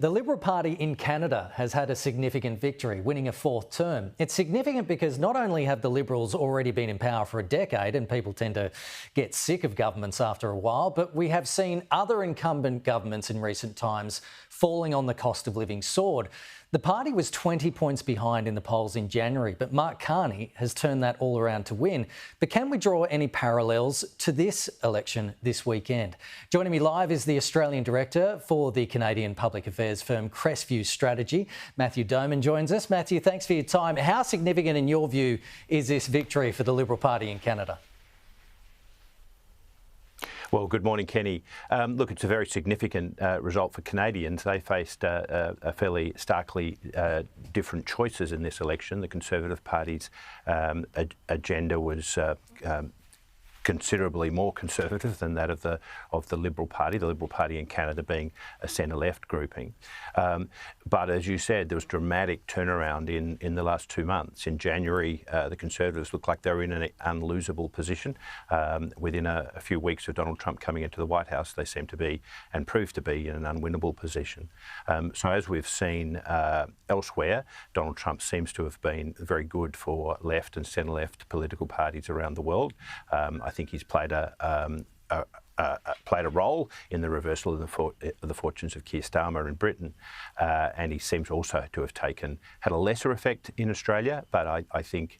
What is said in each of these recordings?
The Liberal Party in Canada has had a significant victory, winning a fourth term. It's significant because not only have the Liberals already been in power for a decade, and people tend to get sick of governments after a while, but we have seen other incumbent governments in recent times falling on the cost of living sword. The party was 20 points behind in the polls in January, but Mark Carney has turned that all around to win. But can we draw any parallels to this election this weekend? Joining me live is the Australian Director for the Canadian public affairs firm Crestview Strategy. Matthew Doman joins us. Matthew, thanks for your time. How significant, in your view, is this victory for the Liberal Party in Canada? Well, good morning, Kenny. Look, it's a very significant result for Canadians. They faced a fairly starkly different choices in this election. The Conservative Party's agenda was considerably more conservative than that of the Liberal Party, the Liberal Party in Canada being a centre-left grouping. But as you said, there was dramatic turnaround in the last 2 months. In January, the Conservatives looked like they were in an unlosable position. Within a few weeks of Donald Trump coming into the White House, they seemed to be, and proved to be, in an unwinnable position. So as we've seen elsewhere, Donald Trump seems to have been very good for left and centre-left political parties around the world. I think he's played a role in the reversal of the fortunes of Keir Starmer in Britain, and he seems also to have had a lesser effect in Australia, but I think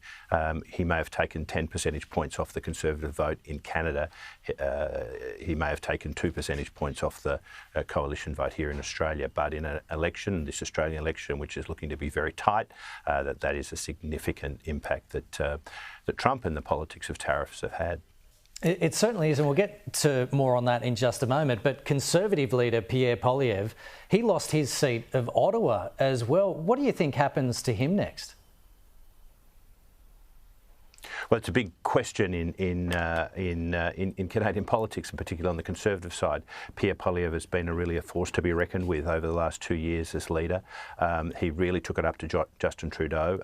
he may have taken 10 percentage points off the Conservative vote in Canada. He may have taken 2 percentage points off the coalition vote here in Australia, but in an election, this Australian election, which is looking to be very tight, that is a significant impact that Trump and the politics of tariffs have had. It certainly is, and we'll get to more on that in just a moment. But Conservative leader Pierre Poilievre, he lost his seat of Ottawa as well. What do you think happens to him next? Well, it's a big question in Canadian politics, in particular on the Conservative side. Pierre Poilievre has been really a force to be reckoned with over the last 2 years as leader. He really took it up to Justin Trudeau.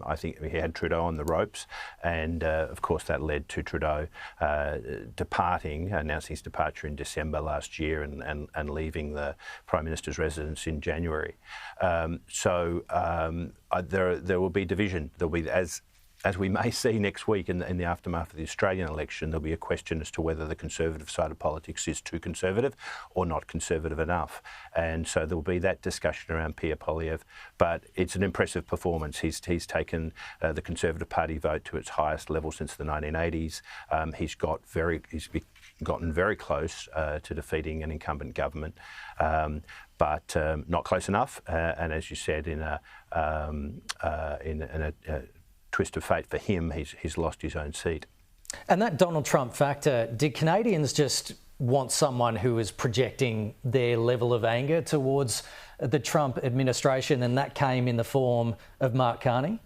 I think he had Trudeau on the ropes, and of course that led to Trudeau announcing his departure in December last year and leaving the Prime Minister's residence in January. There will be division. There'll be, as we may see next week in the aftermath of the Australian election, there'll be a question as to whether the Conservative side of politics is too conservative or not conservative enough. And so there'll be that discussion around Pierre Poilievre. But it's an impressive performance. He's taken the Conservative Party vote to its highest level since the 1980s. He's gotten very close to defeating an incumbent government, but not close enough. And as you said, in a twist of fate for him, he's lost his own seat. And that Donald Trump factor, did Canadians just want someone who is projecting their level of anger towards the Trump administration, and that came in the form of Mark Carney?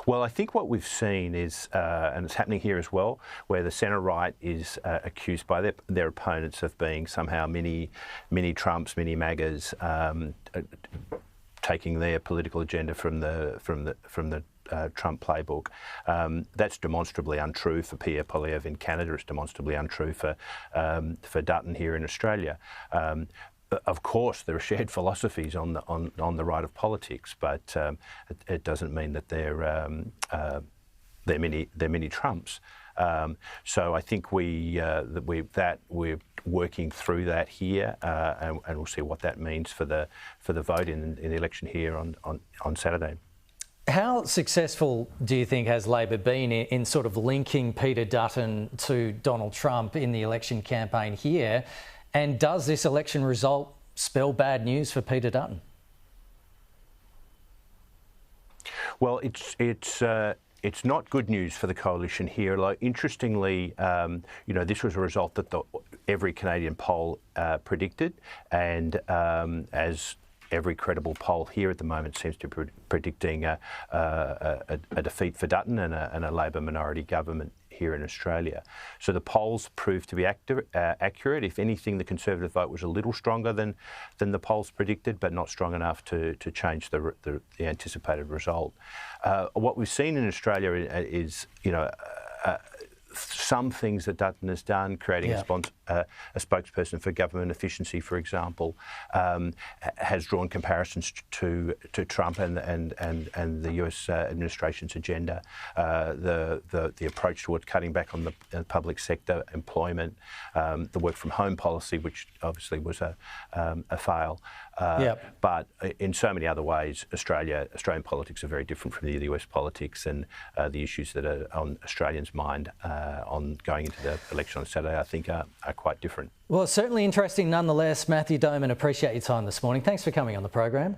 Well, I think what we've seen is, and it's happening here as well, where the centre-right is accused by their opponents of being somehow mini Trumps, mini MAGAs, taking their political agenda from the Trump playbook. That's demonstrably untrue for Pierre Poilievre in Canada. It's demonstrably untrue for Dutton here in Australia. Of course, there are shared philosophies on the right of politics, but it doesn't mean that they're mini Trumps. So I think we're working through that here, and we'll see what that means for the vote in the election here on Saturday. How successful do you think has Labor been in sort of linking Peter Dutton to Donald Trump in the election campaign here? And does this election result spell bad news for Peter Dutton? Well, it's not good news for the coalition here. Like, interestingly, this was a result that every Canadian poll predicted, and as every credible poll here at the moment seems to be predicting a defeat for Dutton and a Labor minority government here in Australia. So the polls proved to be accurate. If anything, the Conservative vote was a little stronger than the polls predicted, but not strong enough to change the anticipated result. What we've seen in Australia is, some things that Dutton has done, creating a spokesperson for government efficiency, for example, has drawn comparisons to Trump and the US administration's agenda, the approach towards cutting back on the public sector employment, the work from home policy, which obviously was a fail. But in so many other ways, Australian politics are very different from the US politics, and the issues that are on Australians' mind on going into the election on Saturday, I think, are quite different. Well, certainly interesting nonetheless. Matthew Doman, appreciate your time this morning. Thanks for coming on the program.